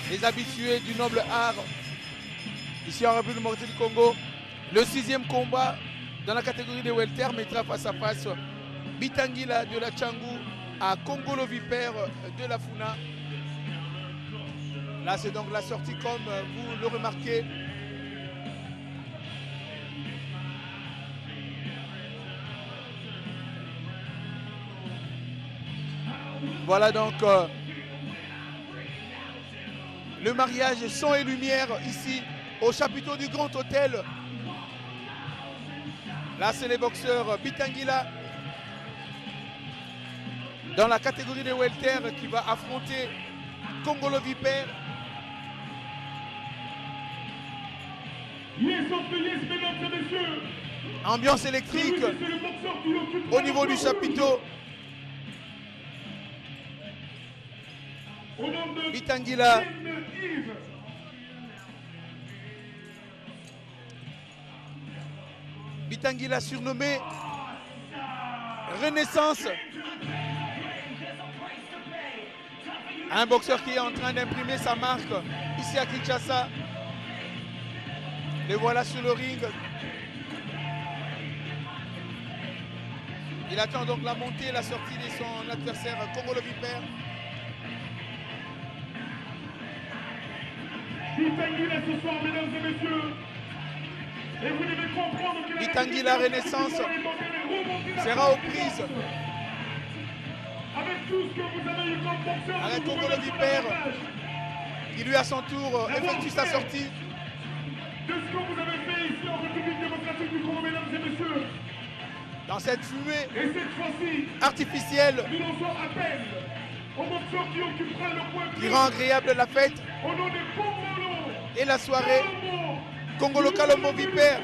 Les habitués du noble art ici en République démocratique du Congo. Le 6e combat dans la catégorie des welter mettra face à face Bitangila de la Tchangou à Kongolo Vipère de la Funa. Là, c'est donc la sortie comme vous le remarquez. Voilà donc le mariage son et lumière ici au chapiteau du Grand Hôtel. Là, c'est les boxeurs Bitangila dans la catégorie des welter qui va affronter Kongolo Vipère. Ambiance électrique au niveau du chapiteau. Bitangila Bitangila surnommé Renaissance. Un boxeur qui est en train d'imprimer sa marque ici à Kinshasa. Le voilà sur le ring. Il attend donc la montée et la sortie de son adversaire Kongolo Vipère. Bitangila ce soir, mesdames et messieurs. Et vous devez comprendre que Bitangila Renaissance sera aux prises avec tout ce que vous avez eu comme boxeur, avec Kongolo Vipère qui lui à son tour effectue sa sortie. De ce que vous avez fait ici en République démocratique du Congo, mesdames et messieurs. Dans cette fumée Et cette fois-ci, artificielle nous lançons appel aux boxeurs qui occupera le point qui rend agréable la fête au nom de Kongolo et la soirée. Kongolo Kalombo Vipère.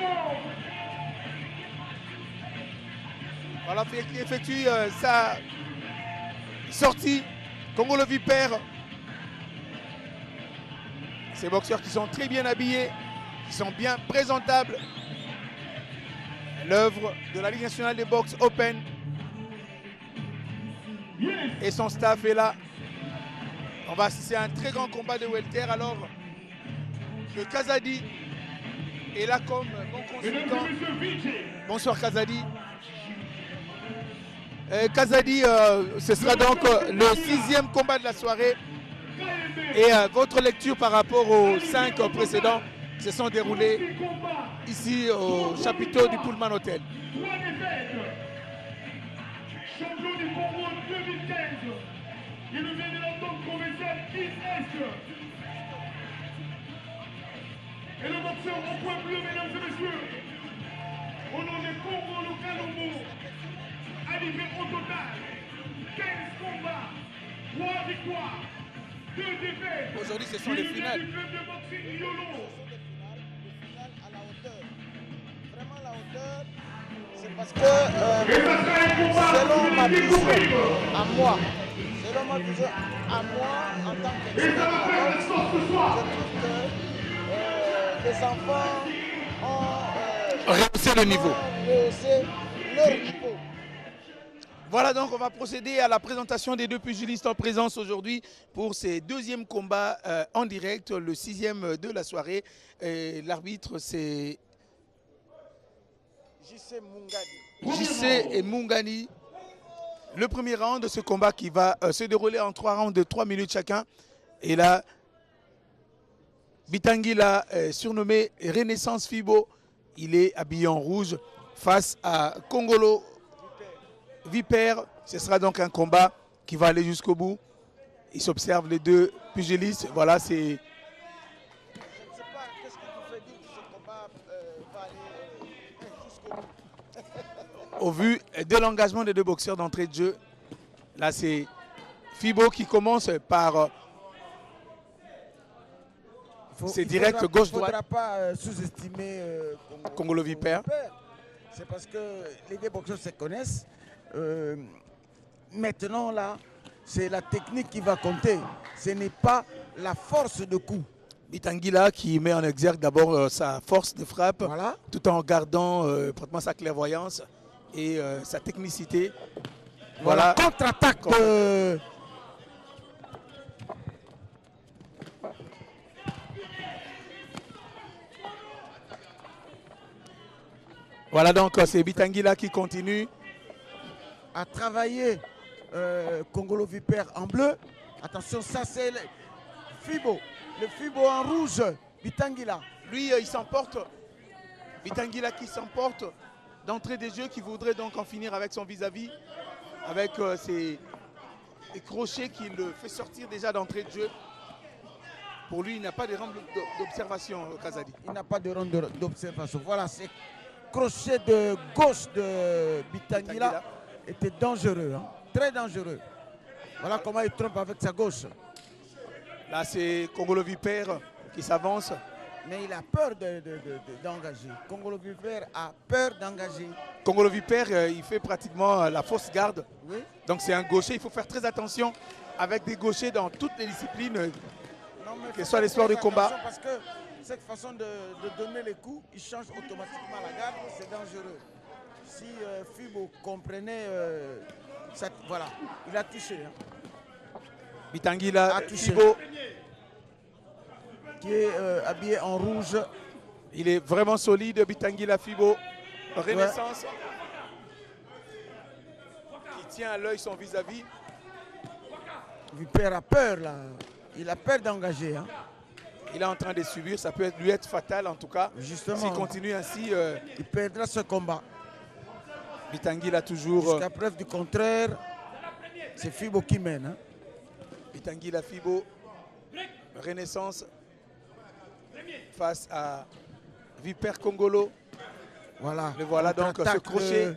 Voilà qui effectue sa sortie. Kongolo Vipère. Ces boxeurs qui sont très bien habillés, qui sont bien présentables. L'œuvre de la Ligue nationale des boxe Open. Et son staff est là. On va assister à un très grand combat de welter alors que Kazadi est là comme bon consultant. Bonsoir Kazadi. Kazadi, ce sera donc le 6e combat de la soirée. Et votre lecture par rapport aux 5 précédents se sont déroulés ici au chapiteau du Pullman Hotel. Champion du Congo 2015. Il vient de l'entente provinciale Est. Et le boxeur au point bleu, mesdames et messieurs, au nom de Kongolo Kalombo, arrivé au total 15 combats, 3 victoires, 2 défaites. Aujourd'hui, ce sont les finales. Du club de boxing Yolo. C'est parce que selon ma vision à moi, en tant qu'expert, je trouve que les enfants ont Rehaussé le niveau. rehaussé leur niveau. Voilà donc on va procéder à la présentation des deux pugilistes en présence aujourd'hui pour ces 2e combats en direct, le 6e de la soirée. L'arbitre c'est JC et Mungani. Le premier round de ce combat qui va se dérouler en 3 rounds de 3 minutes chacun. Et là, Bitangila, surnommé Renaissance Fibo, il est habillé en rouge face à Kongolo Vipère. Ce sera donc un combat qui va aller jusqu'au bout. Ils s'observent les deux pugilistes. Voilà, c'est... Je ne sais pas qu'est-ce qui vous fait dire que ce combat va aller jusqu'au bout. Au vu de l'engagement des deux boxeurs d'entrée de jeu, là c'est Fibo qui commence par c'est direct gauche-droite. Il ne faudra pas sous-estimer Kongolo Vipère. C'est parce que les deux boxeurs se connaissent. Maintenant là, c'est la technique qui va compter. Ce n'est pas la force de coup. Bitangila qui met en exergue d'abord sa force de frappe, Voilà. tout en gardant pratiquement sa clairvoyance et sa technicité. Voilà. Contre-attaque de... Voilà donc c'est Bitangila qui continue. à travailler Congolo Vipère en bleu. Attention, ça c'est le Fibo. Le Fibo en rouge, Bitangila. Lui, il s'emporte. Bitangila qui s'emporte d'entrée des jeux, qui voudrait donc en finir avec son vis-à-vis, avec ses crochets qui le fait sortir déjà d'entrée de jeu. Pour lui, il n'a pas de rang d'observation, Kazadi. Il n'a pas de rang d'observation. Voilà, c'est crochet de gauche de Bitangila était dangereux, hein, très dangereux. Voilà comment il trompe avec sa gauche. Là, c'est Congolo Vipère qui s'avance. Mais il a peur d'engager. Congolo Vipère a peur d'engager. Congolo Vipère, il fait pratiquement la fausse garde. Oui. Donc c'est un gaucher. Il faut faire très attention avec des gauchers dans toutes les disciplines, Non, mais que ce soit les sports de combat. Parce que cette façon de donner les coups, il change automatiquement la garde. C'est dangereux. Si Fibo comprenait, voilà, il a touché. Hein. Bitangila, A touché. Fibo, Qui est habillé en rouge. il est vraiment solide. Bitangila, Fibo, Renaissance, qui tient à l'œil son vis-à-vis. Vipère a peur là. Il a peur d'engager. Hein. Il est en train de subir. Ça peut lui être fatal en tout cas. Justement. S'il continue ainsi, Il perdra ce combat. Bitangila toujours. Jusqu'à preuve du contraire, c'est Fibo qui mène. Hein. Bitangila, Fibo, Renaissance face à Vipère Congolo. Voilà. Le voilà donc ce crochet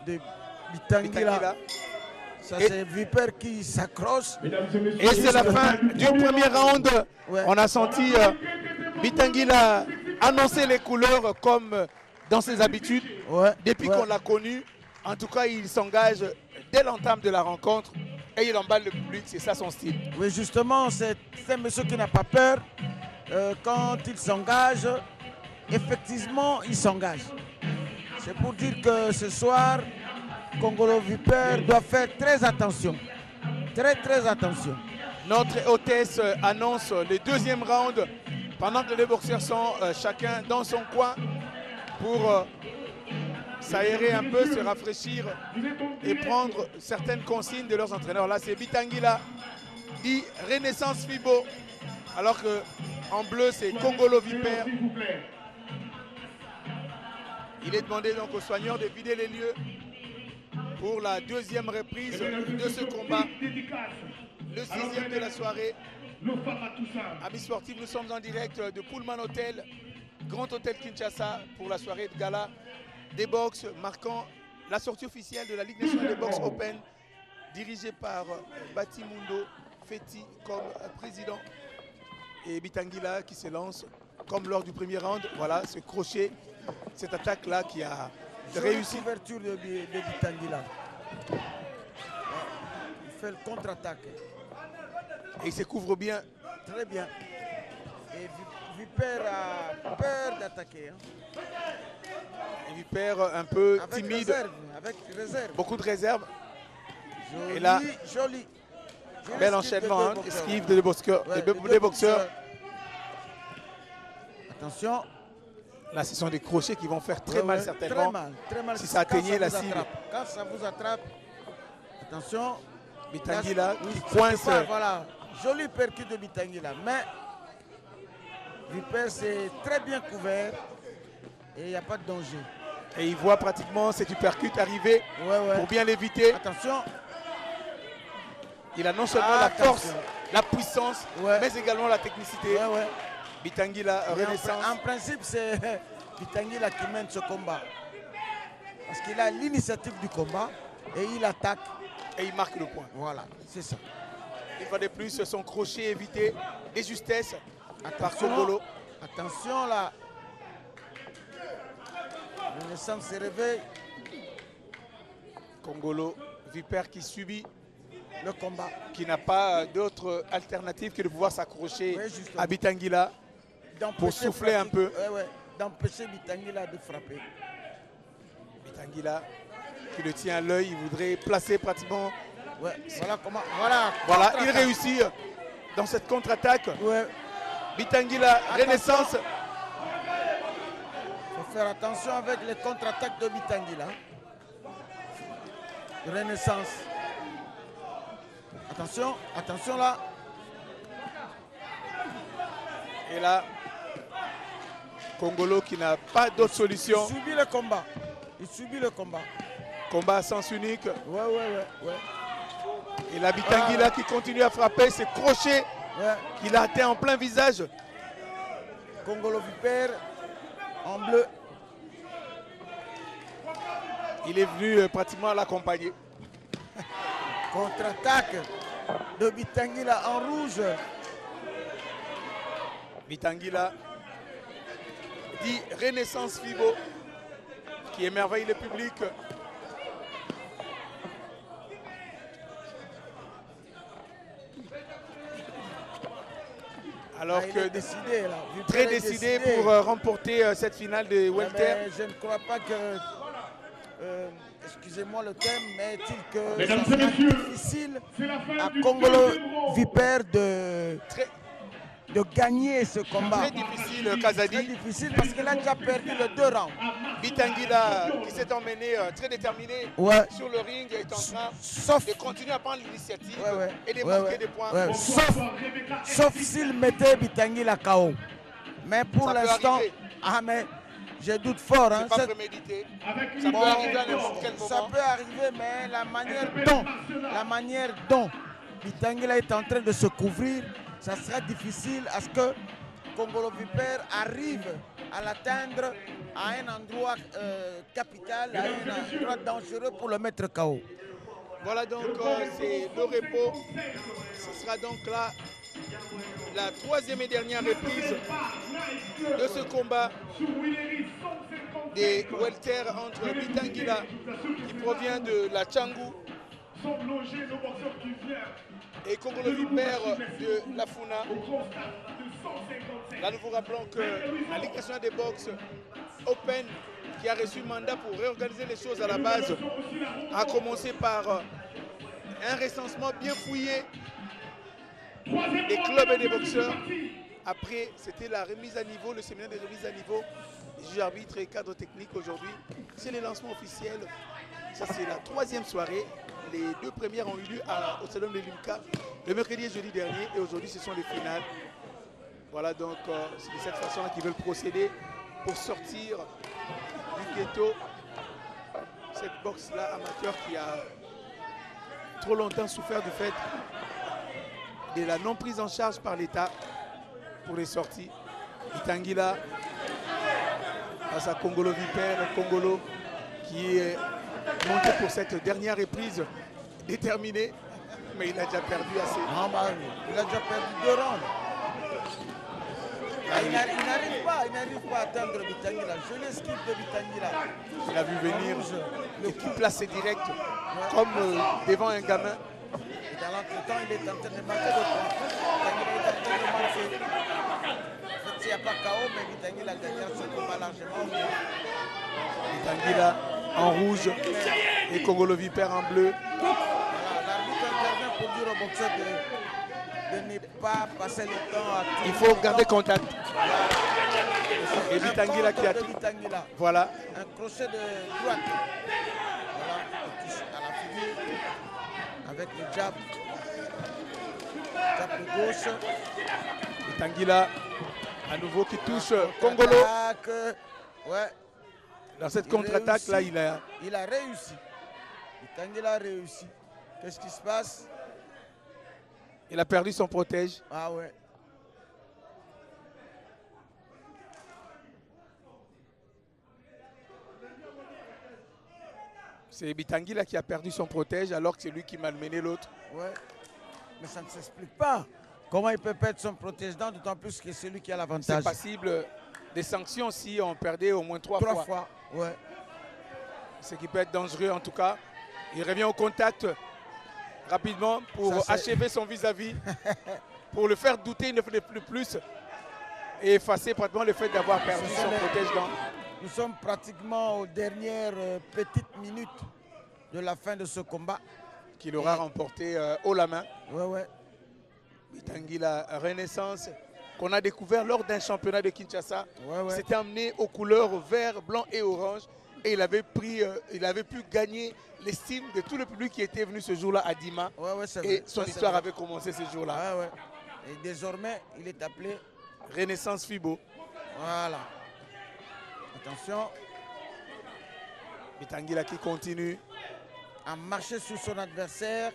de Bitangila. Bitangila. Ça Et- c'est Vipère qui s'accroche. Et c'est la fin du premier round. Ouais. On a senti Bitangila annoncer les couleurs comme dans ses habitudes. Ouais, Depuis ouais. qu'on l'a connu, en tout cas, il s'engage dès l'entame de la rencontre et il emballe le public. C'est ça son style. Oui, justement, c'est un monsieur qui n'a pas peur. Quand il s'engage, effectivement, il s'engage. C'est pour dire que ce soir, Congolo Vipère doit faire très attention. Très attention. Notre hôtesse annonce le deuxième round pendant que les deux boxeurs sont chacun dans son coin pour s'aérer un peu, se rafraîchir et prendre certaines consignes de leurs entraîneurs. Là, c'est Bitangila dit Renaissance Fibo, alors que en bleu, c'est Congolo Vipère. S'il vous plaît. Il est demandé donc aux soigneurs de vider les lieux pour la deuxième reprise de ce combat, Dédicace. le sixième de la soirée. Le Famatoussa. Amis sportifs, nous sommes en direct de Pullman Hotel, Grand Hôtel Kinshasa pour la soirée de gala des box marquant la sortie officielle de la Ligue nationale des box Open dirigée par Batimundo Feti comme président et Bitangila qui se lance comme lors du premier round. Voilà ce crochet, cette attaque-là qui a réussi. Couverture de Bitangila. Ouais. Il fait le contre-attaque. Et il se couvre bien. Très bien. Et Vipère a peur d'attaquer. Hein. Et Vipère un peu Avec timide, réserve. Avec réserve. beaucoup de réserve. Joli, Et là, joli. Bel Esquive enchaînement, des hein, deux boxeurs. esquive des boxeurs. Ouais, des boxeurs. Attention. Là, ce sont des crochets qui vont faire très Ouais, mal ouais, certainement. Très mal. Si ça Quand atteignait la vous cible. attrape. Quand ça vous attrape, attention. Bitangila Oui, qui quelque coince. part, voilà, joli percute de Bitangila. Mais Vipère c'est très bien couvert et il n'y a pas de danger. Et il voit pratiquement cet uppercut arriver Ouais. pour bien l'éviter. Attention. Il a non seulement la Attention. force, la puissance, Ouais. mais également la technicité. Ouais. Bitangila, Mais Renaissance. en principe, c'est Bitangila qui mène ce combat. Parce qu'il a l'initiative du combat et il attaque. Et il marque le point. Voilà, c'est ça. Une fois de plus, son crochet évité des justesses par Attention. Congolo. Attention là. Renaissance se réveille. Congolo, Vipère qui subit, Le combat. qui n'a pas d'autre alternative que de pouvoir s'accrocher Oui, justement. à Bitangila. D'empêcher souffler un peu. Ouais. D'empêcher Bitangila de frapper. Bitangila qui le tient à l'œil. Il voudrait placer pratiquement. Ouais, voilà comment. Voilà. Voilà, il contre-attaque. réussit dans cette contre-attaque. Ouais. Bitangila, Renaissance. Il faut faire attention avec les contre-attaques de Bitangila. Renaissance. Attention, attention là. Et là, Congolo qui n'a pas d'autre solution. Il subit le combat. Il subit le combat. Combat à sens unique. Ouais. Et la Bitangila qui continue à frapper ses crochets Ouais. qu'il a atteint en plein visage. Congolo Vipère en bleu. Il est venu pratiquement l'accompagner. Contre-attaque de Bitangila en rouge. Bitangila dit Renaissance Fibo qui émerveille le public. Alors Il que est décidé là. Vipère très est décidé pour remporter cette finale de Welter. Mais je ne crois pas que, excusez-moi le terme, mais est-il que Mesdames ça et sera messieurs, difficile c'est la fin à du Congolo deuxième round. Vipère Très, de gagner ce combat. très difficile, Très Kazadi. difficile parce qu'il a déjà perdu les 2 rounds. Bitangila qui s'est emmené très déterminé Ouais. sur le ring est en train Sauf, de continuer à prendre l'initiative ouais. et de Ouais, marquer ouais. des points. Ouais. Sauf s'il mettait Bitangila KO. Mais pour Ça peut l'instant, arriver. mais je doute fort. Hein, C'est pas cette- prémédité. Avec Ça Bon, peut arriver à n'importe quel ça moment. peut arriver, mais la manière dont Bitangila est en train de se couvrir, ça sera difficile à ce que Congolo Vipère arrive à l'atteindre à un endroit capital, à un endroit dangereux pour le mettre KO. Voilà donc c'est le repos. Ce sera donc là la troisième et dernière reprise de ce combat des Welter entre Bitangila qui provient de la Tchangou et Congolo Vipère de la Funa. Là nous vous rappelons que la Ligue nationale des boxe Open qui a reçu mandat pour réorganiser les choses à la base a commencé par un recensement bien fouillé des clubs et des boxeurs. Après, c'était la remise à niveau, le séminaire de remise à niveau des juges arbitres et cadres techniques aujourd'hui. C'est le lancement officiel. Ça, c'est la troisième soirée. Les 2 premières ont eu lieu au Salon de l'IMCA le mercredi et jeudi dernier. Et aujourd'hui, ce sont les finales. Voilà donc, c'est de cette façon-là qu'ils veulent procéder pour sortir du ghetto cette boxe-là amateur qui a trop longtemps souffert du fait de la non prise en charge par l'État pour les sorties. Bitangila face à Congolo Vipère, Congolo qui est monté pour cette dernière reprise déterminée, mais il a déjà perdu assez. Ah, bah, il a déjà perdu 2 rounds. Il n'arrive pas à atteindre Bitangila. Je l'esquive de Bitangila. Il a vu venir Rouge, le coup placé direct comme devant un gamin. Et dans l'entretemps, il est en train de marquer de points. Bitangila est en train de marquer. En fait, il n'y a pas KO, mais Bitangila a gagné ce combat largement. Bitangila en rouge et Congolo Vipère en bleu. Voilà, l'arbitre intervient pour dire au boxeur de ne pas passer le temps à tout. Il faut garder contact. Et Bitangila qui a tout. Bitangila. Voilà. Un crochet de droite. Voilà, il touche à la figure avec le jab. Jab de gauche. Bitangila à nouveau qui touche Congolo. Contre-attaque. Ouais, Dans cette Il contre-attaque là, réussit. il a il a réussi. Bitangila a réussi. Qu'est-ce qui se passe? perdu son protège. Ah ouais. C'est Bitangila qui a perdu son protège alors que c'est lui qui malmenait l'autre. Ouais. Mais ça ne s'explique pas. Comment il peut perdre son protège-dent, d'autant plus que c'est lui qui a C'est l'avantage. passible des sanctions si on perdait au moins 3 3 fois. fois. Ouais. Ce qui peut être dangereux en tout cas. Il revient au contact rapidement pour Ça, achever son vis-à-vis, pour le faire douter une fois de plus et effacer pratiquement le fait d'avoir perdu Ce sont son les- protège-dent. Nous sommes pratiquement aux dernières petites minutes de la fin de ce combat. Qu'il aura remporté haut la main. Ouais. Bitangila Renaissance, qu'on a découvert lors d'un championnat de Kinshasa. Ouais. S'était amené aux couleurs vert, blanc et orange. Et il avait pu gagner l'estime de tout le public qui était venu ce jour-là à Dima. Ouais, c'est et vrai. son histoire avait commencé ce jour-là. Ouais. Et désormais, il est appelé Renaissance Fibo. Voilà. Attention. Bitangila qui continue à marcher sur son adversaire.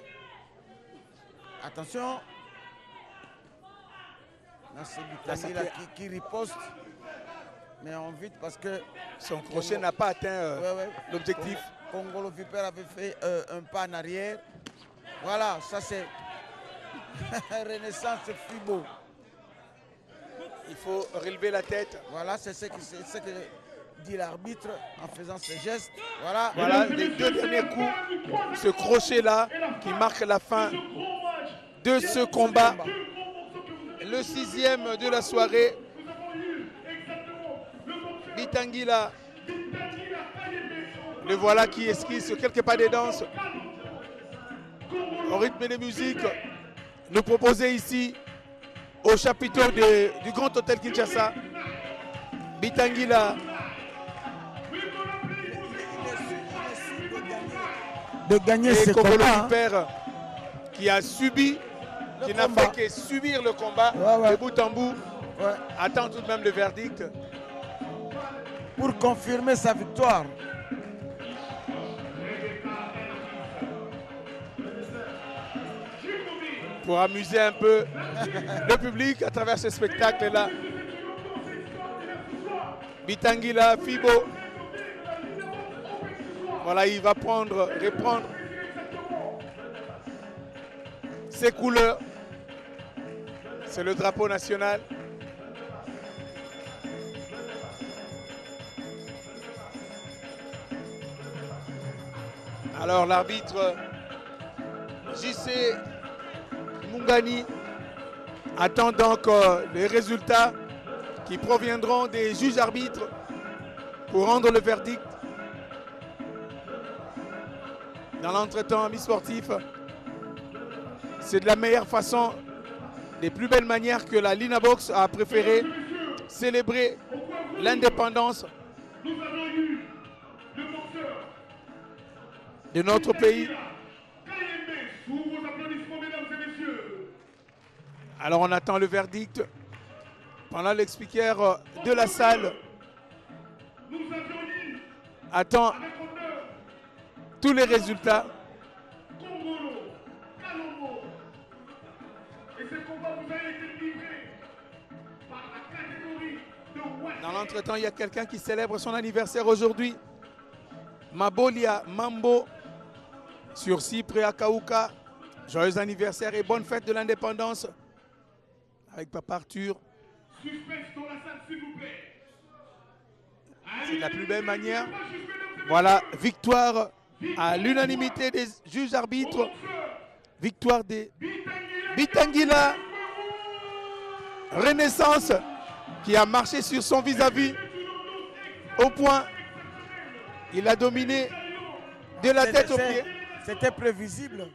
Attention. Là, c'est Bitangila qui riposte. Mais en vite parce que son crochet n'a pas atteint l'objectif. Congolo Vipère avait fait un pas en arrière. Voilà, ça c'est Renaissance Fibo. Il faut relever la tête. Voilà, c'est ce que dit l'arbitre en faisant ce geste. Voilà. Voilà les deux derniers coups. Ce crochet-là qui marque la fin de ce combat. Le 6e de la soirée. Bitangila. Le voilà qui esquisse quelques pas de danse. Au rythme de musique. Nous proposer ici au chapiteau du Grand Hôtel Kinshasa. Bitangila. De gagner ce Congolo combat. Vipère qui a subi, qui n'a fait que subir le combat de bout en bout. Ouais. Attend tout de même le verdict. Pour confirmer sa victoire. Pour amuser un peu le public à travers ce spectacle-là. Bitangila, Fibo. Voilà, il va reprendre ses couleurs. C'est le drapeau national. Alors l'arbitre JC Mungani attend donc les résultats qui proviendront des juges arbitres pour rendre le verdict. Dans l'entretemps, amis sportifs, c'est de la meilleure façon, des plus belles manières que la Linabox a préféré célébrer l'indépendance de notre pays. Alors on attend le verdict. Pendant l'expliqueur de la salle attend tous les résultats. Dans l'entretemps, il y a quelqu'un qui célèbre son anniversaire aujourd'hui. Mabolia Mambo sur Cypre à Kaouka. Joyeux anniversaire et bonne fête de l'indépendance avec Papa Arthur. C'est de la plus belle manière. Voilà, victoire à l'unanimité des juges arbitres. Victoire des Bitangila. Renaissance qui a marché sur son vis-à-vis au point. Il a dominé de la tête aux pieds. C'était prévisible.